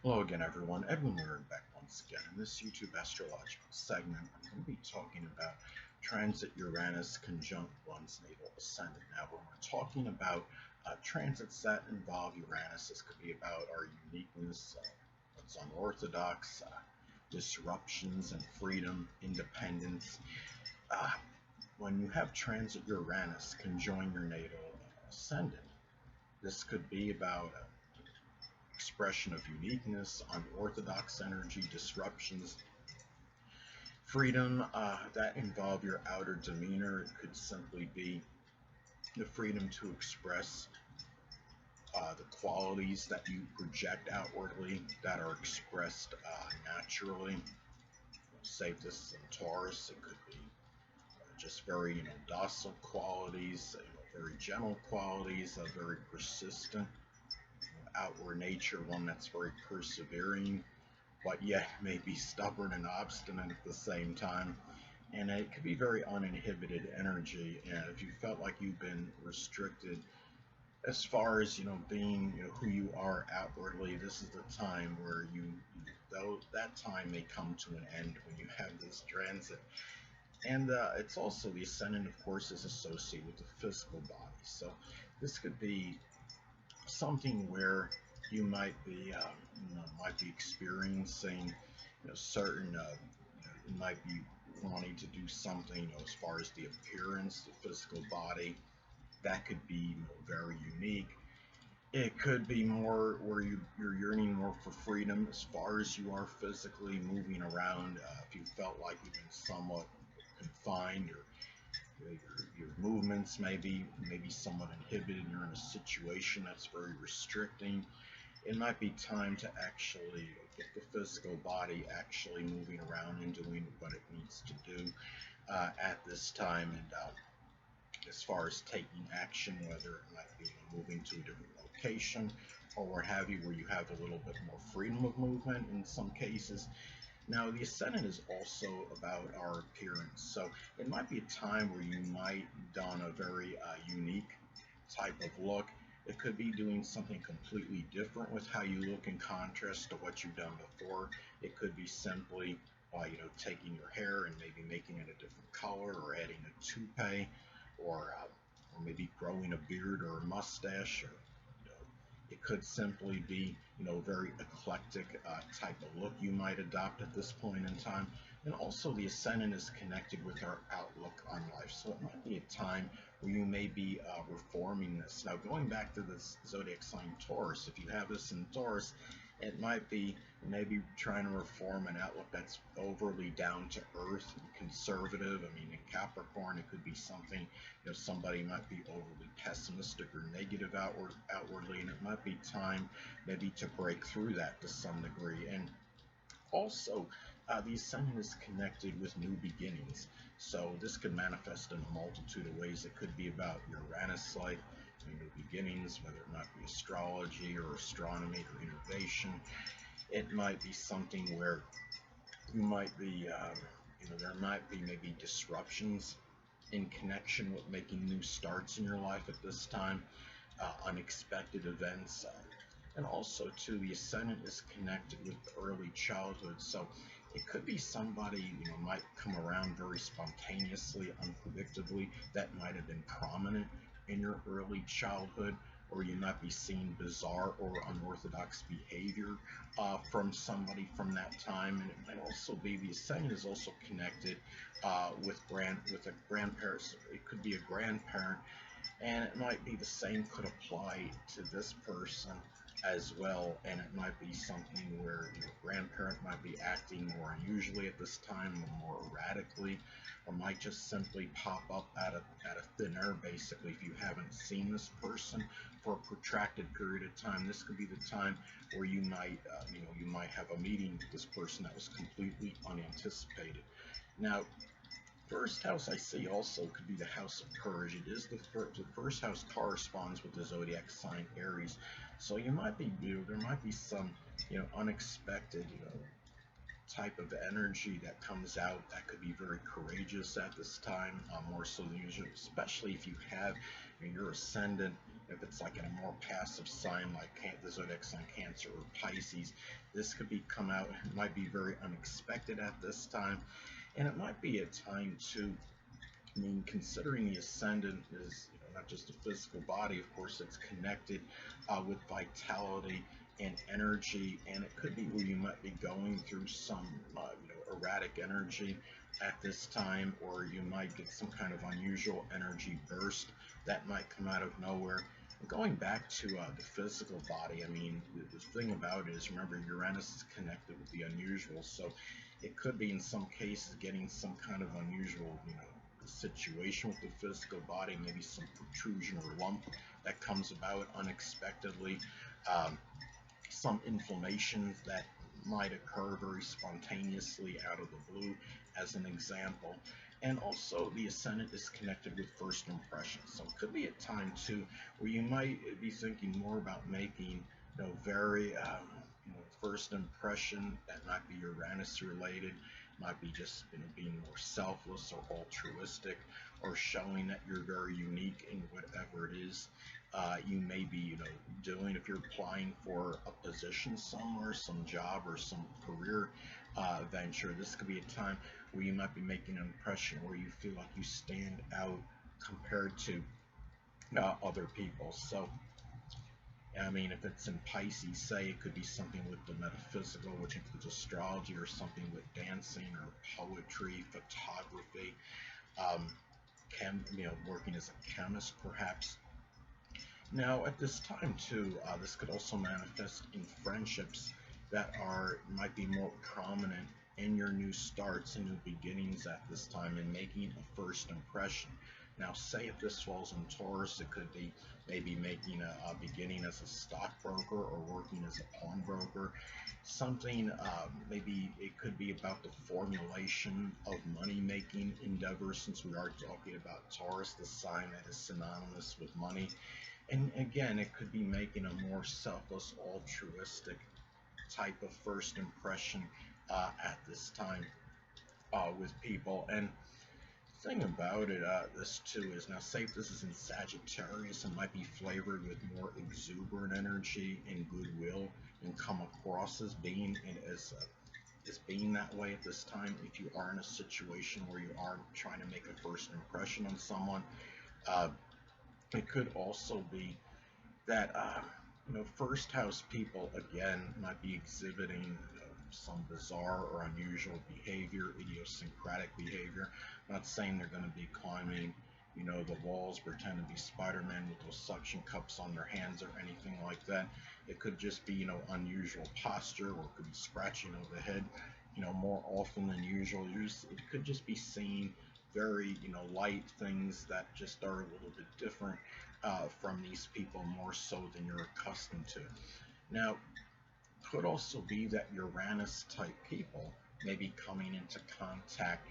Hello again, everyone. Edwin Learnard back once again. In this YouTube astrological segment, I'm going to be talking about transit Uranus conjunct one's natal ascendant. Now, when we're talking about transits that involve Uranus, this could be about our uniqueness, what's unorthodox, disruptions and freedom, independence. Uh, when you have transit Uranus conjoin your natal ascendant, this could be about expression of uniqueness, unorthodox energy, disruptions, freedom that involve your outer demeanor. It could simply be the freedom to express the qualities that you project outwardly that are expressed naturally. Say this in Taurus, it could be just very docile qualities, very gentle qualities, very persistent outward nature, one that's very persevering, but yet may be stubborn and obstinate at the same time. And it could be very uninhibited energy. And if you felt like you've been restricted as far as being who you are outwardly, this is the time where though that time may come to an end when you have this transit. And it's also the ascendant, of course, is associated with the physical body. So this could be something where you might be experiencing certain you might be wanting to do something as far as the appearance, the physical body that could be very unique. It could be more where you're yearning more for freedom as far as you are physically moving around. If you felt like you've been somewhat confined, or your movements maybe somewhat inhibited, you're in a situation that's very restricting, it might be time to actually get the physical body actually moving around and doing what it needs to do at this time. And as far as taking action, whether it might be moving to a different location or what have you, where you have a little bit more freedom of movement in some cases. Now, the ascendant is also about our appearance, so it might be a time where you might don a very unique type of look. It could be doing something completely different with how you look in contrast to what you've done before. It could be simply taking your hair and maybe making it a different color, or adding a toupee, or maybe growing a beard or a mustache, or it could simply be very eclectic type of look you might adopt at this point in time. And also, the ascendant is connected with our outlook on life, so it might be a time where you may be reforming this. Now, going back to this zodiac sign Taurus, if you have this in Taurus, it might be maybe trying to reform an outlook that's overly down to earth and conservative. I mean, in Capricorn, it could be something, somebody might be overly pessimistic or negative outwardly, and it might be time maybe to break through that to some degree. And also, the ascendant is connected with new beginnings, so this could manifest in a multitude of ways. It could be about Uranus, like new beginnings, whether it might be astrology or astronomy or innovation. It might be something where you might be, there might be maybe disruptions in connection with making new starts in your life at this time, unexpected events. And also, too, the ascendant is connected with early childhood. So it could be somebody, might come around very spontaneously, unpredictably, that might have been prominent in your early childhood, or you might be seeing bizarre or unorthodox behavior from somebody from that time. And it might also be the ascendant is also connected with a grandparent. It could be a grandparent, and it might be the same could apply to this person as well. And it might be something where your grandparent might be acting more unusually at this time, or more erratically, or might just simply pop up out of thin air. Basically, if you haven't seen this person for a protracted period of time, this could be the time where you might you might have a meeting with this person that was completely unanticipated. Now, first house I see also could be the house of courage. It is the first house corresponds with the zodiac sign Aries, so you might be there might be some unexpected type of energy that comes out that could be very courageous at this time, more so than usual, especially if you have your ascendant If it's like in a more passive sign like the zodiac sign Cancer or Pisces, this could be come out. It might be very unexpected at this time, and it might be a time to, I mean, considering the ascendant is, not just a physical body, of course, it's connected with vitality and energy, and it could be where you might be going through some, erratic energy at this time, or you might get some kind of unusual energy burst that might come out of nowhere. Going back to the physical body, I mean, the thing about it is, remember, Uranus is connected with the unusual, so it could be in some cases getting some kind of unusual, situation with the physical body, maybe some protrusion or lump that comes about unexpectedly, um, some inflammations that might occur very spontaneously out of the blue, as an example. And also, the ascendant is connected with first impressions, so it could be a time too where you might be thinking more about making, very, first impression that might be Uranus related, might be just, being more selfless or altruistic, or showing that you're very unique in whatever it is you may be, doing. If you're applying for a position somewhere, some job or some career venture, this could be a time where you might be making an impression where you feel like you stand out compared to other people. So, I mean, if it's in Pisces, say, it could be something with the metaphysical, which includes astrology, or something with dancing or poetry, photography, um, working as a chemist, perhaps. Now, at this time too, this could also manifest in friendships that might be more prominent in your new starts and new beginnings at this time, and making a first impression. Now, say if this falls in Taurus, it could be maybe making a beginning as a stockbroker or working as a pawnbroker. Something, maybe it could be about the formulation of money-making endeavors, since we are talking about Taurus, the sign that is synonymous with money. And again, it could be making a more selfless, altruistic type of first impression at this time with people. And the thing about it, this too, is now, say if this is in Sagittarius, it might be flavored with more exuberant energy and goodwill, and come across as being as being that way at this time. If you are in a situation where you are trying to make a first impression on someone, uh, it could also be that, first house people again might be exhibiting, some bizarre or unusual behavior, idiosyncratic behavior. I'm not saying they're going to be climbing, the walls, pretend to be Spider-Man with those suction cups on their hands or anything like that. It could just be, unusual posture, or it could be scratching over the head, more often than usual. It could just be seeing very, light things that just are a little bit different from these people, more so than you're accustomed to. Now, could also be that Uranus type people may be coming into contact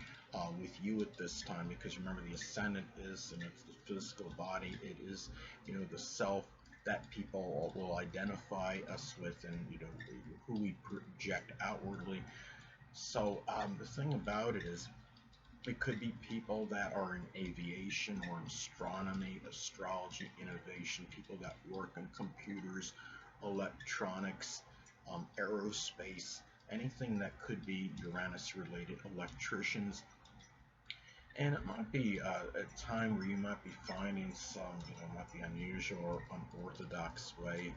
with you at this time, because remember, the ascendant is, and it's the physical body, it is, the self that people will identify us with, and who we project outwardly. So the thing about it is, it could be people that are in aviation or in astronomy, astrology, innovation, people that work on computers, electronics, aerospace, anything that could be Uranus related, electricians. And it might be a time where you might be finding some, might be unusual or unorthodox way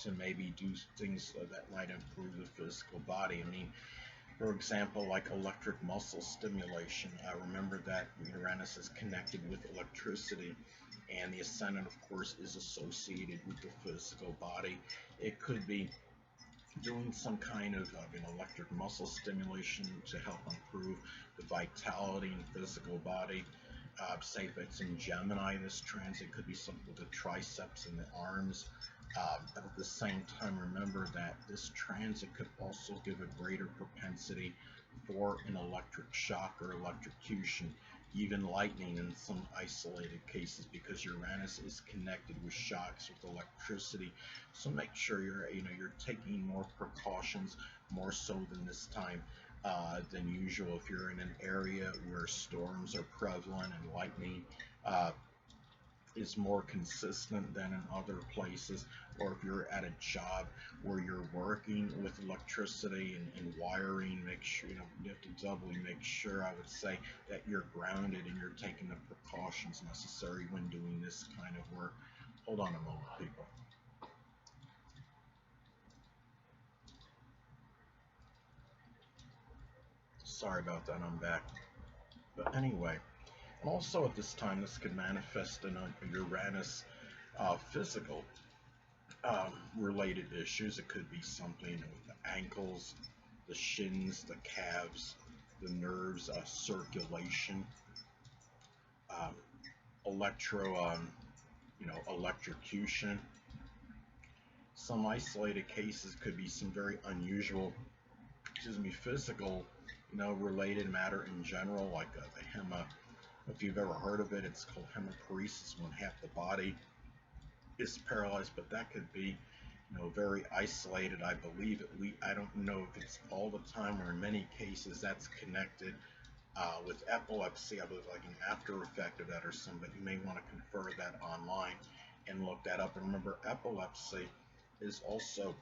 to maybe do things that might improve the physical body. I mean, for example, like electric muscle stimulation. Remember that Uranus is connected with electricity, and the ascendant, of course, is associated with the physical body. It could be doing some kind of electric muscle stimulation to help improve the vitality and physical body. Say if it's in Gemini, this transit could be something with the triceps and the arms. But at the same time, remember that this transit could also give a greater propensity for an electric shock or electrocution, even lightning in some isolated cases, because Uranus is connected with shocks, with electricity. So make sure you're taking more precautions, more so than this time than usual. If you're in an area where storms are prevalent and lightning is more consistent than in other places, or if you're at a job where you're working with electricity and wiring, make sure, you have to doubly make sure, I would say, that you're grounded and you're taking the precautions necessary when doing this kind of work. Hold on a moment, people. Sorry about that, I'm back. But anyway, and also at this time, this could manifest in a Uranus physical related issues. It could be something with the ankles, the shins, the calves, the nerves, circulation, um, electrocution. Some isolated cases could be some very unusual, physical, related matter in general, like the hema. If you've ever heard of it, it's called hemiparesis, when half the body is paralyzed, but that could be, very isolated. I believe I don't know if it's all the time or in many cases that's connected with epilepsy. I believe like an after effect of that or something. You may want to confer that online and look that up. And remember, epilepsy is also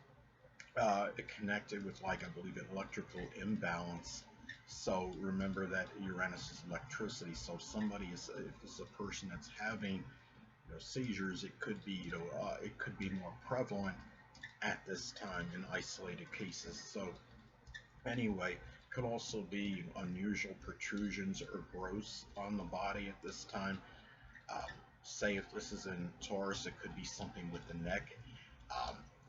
connected with, like, I believe, an electrical imbalance. So remember that Uranus is electricity. So if it's a person that's having seizures, it could be more prevalent at this time in isolated cases. So anyway, could also be unusual protrusions or growths on the body at this time. Say if this is in Taurus, it could be something with the neck,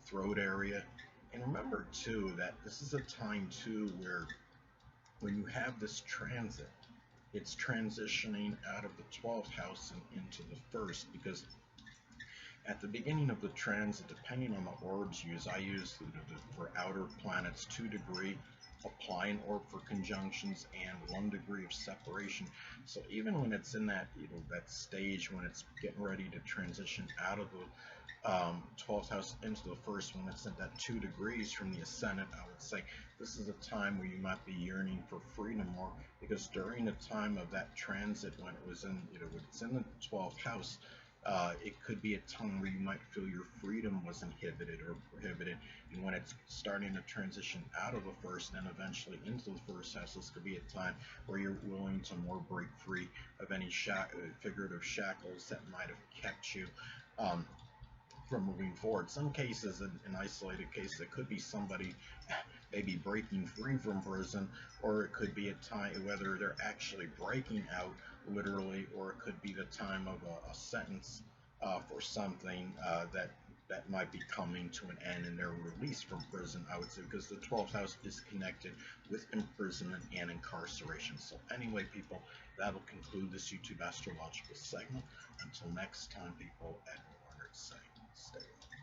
throat area. And remember too that this is a time too where when you have this transit, it's transitioning out of the 12th house and into the first, because at the beginning of the transit, depending on the orbs used, I use for outer planets 2-degree, apply an orb for conjunctions, and 1 degree of separation. So even when it's in that that stage when it's getting ready to transition out of the 12th house into the first one, it's at that 2 degrees from the ascendant, I would say this is a time where you might be yearning for freedom more, because during the time of that transit, when it was in, when it's in the 12th house, it could be a time where you might feel your freedom was inhibited or prohibited, and when it's starting to transition out of the first and eventually into the first house, this could be a time where you're willing to more break free of any figurative shackles that might have kept you from moving forward. Some cases, in isolated cases, it could be somebody maybe breaking free from prison, or it could be a time whether they're actually breaking out literally, or it could be the time of a sentence for something that might be coming to an end and they're released from prison, I would say, because the 12th house is connected with imprisonment and incarceration. So anyway, people, that'll conclude this YouTube astrological segment. Until next time, people, Edwin Learnard saying, stay well.